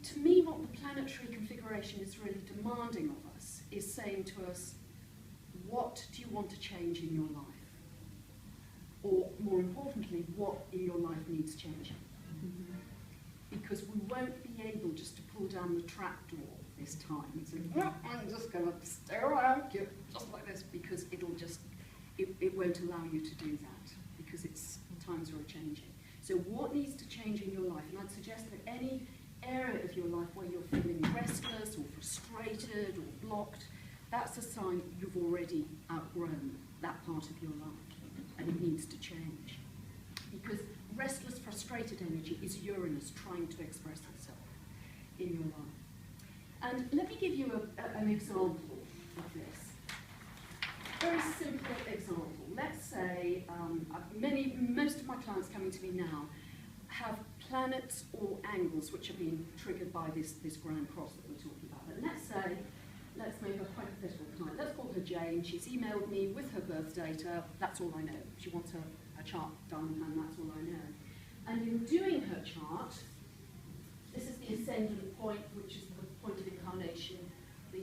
to me, what the planetary configuration is really demanding of us is saying to us, what do you want to change in your life? Or, more importantly, what in your life needs changing? Because we won't be able just to pull down the trapdoor this time and say, well, I'm just going to stay around you, just like this, because it won't allow you to do that, because times are changing. So what needs to change in your life? And I'd suggest that any area of your life where you're feeling restless or frustrated or blocked, that's a sign you've already outgrown that part of your life, and it needs to change. Because restless, frustrated energy is Uranus trying to express itself in your life. And let me give you an example of this. Very simple example. Let's say most of my clients coming to me now have planets or angles which are being triggered by this grand cross that we're talking about. But let's make a hypothetical client. Let's call her Jane. She's emailed me with her birth data. That's all I know. She wants her chart done, and that's all I know. And in doing her chart, this is the ascendant point, which is the point of incarnation, the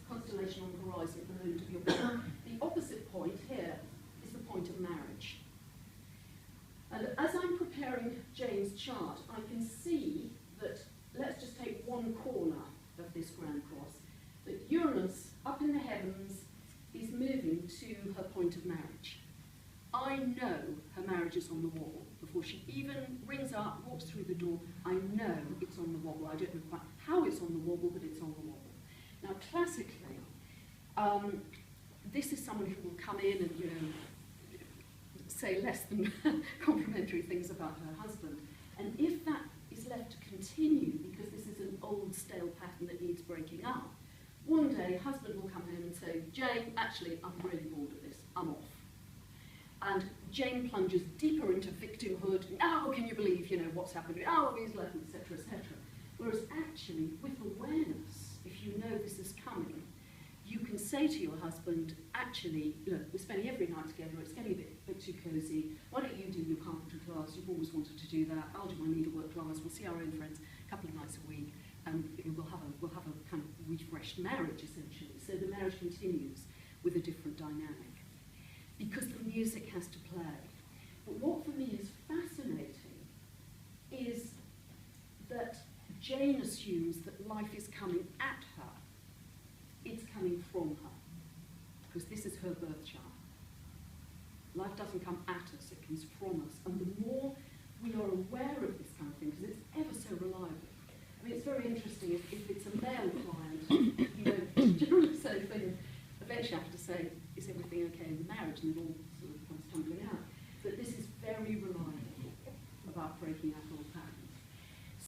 constellation on the horizon, the moon to be aware. The opposite point here is the point of marriage. And as I'm preparing Jane's chart, I can see that, let's just take one corner of this grand cross, that Uranus, up in the heavens, is moving to her point of marriage. I know her marriage is on the wall. Before she even rings up, walks through the door, I know it's on the wobble. I don't know quite how it's on the wobble, but it's on the wobble. Now, classically, this is someone who will come in and, say less than complimentary things about her husband. And if that is left to continue, because this is an old, stale pattern that needs breaking up, one day, husband will come in and say, Jane, actually, I'm really bored of this. I'm off. And Jane plunges deeper into victimhood. Oh, can you believe, what's happened? Oh, he's left, etc., etc. Whereas actually, with awareness, if you know this is coming, you can say to your husband, actually, look, we're spending every night together, it's getting a bit too cosy. Why don't you do your carpentry class? You've always wanted to do that. I'll do my needlework class. We'll see our own friends a couple of nights a week. And we'll have a kind of refreshed marriage, essentially. So the marriage continues with a different dynamic, because the music has to play. But what for me is fascinating is that Jane assumes that life is coming at her. It's coming from her, because this is her birth chart. Life doesn't come at us, it comes from us. And the more we are aware of this kind of thing, because it's ever so reliable. I mean, it's very interesting, if it's a male client, you don't generally say things. Eventually I have to say, is everything okay in the marriage? And it all sort of comes tumbling out. But this is very reliable about breaking up